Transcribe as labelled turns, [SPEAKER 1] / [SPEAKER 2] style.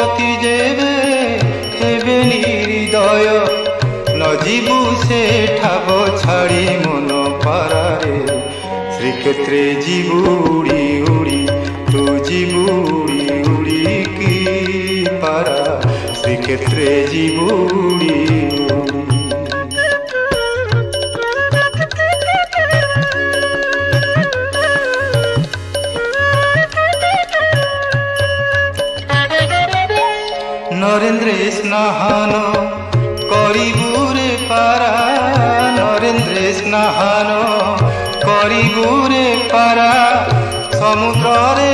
[SPEAKER 1] পতি যেবে হেবে নির্দয় নজিবু সে ঠাব ছাড়ি মন পারারে শ্রীক্ষেত্রে ଯିବୁ উড়ি উড়ি তু ଯିବୁ উড়ি উড়ি কি পারা শ্রীক্ষেত্রে ଯିବୁ উড়ি উড়ি। নরেন্দ্রে স্নাহান করিবুরে পারা নরেন্দ্রে স্নাহান করিবুরে পারা সমুদ্রে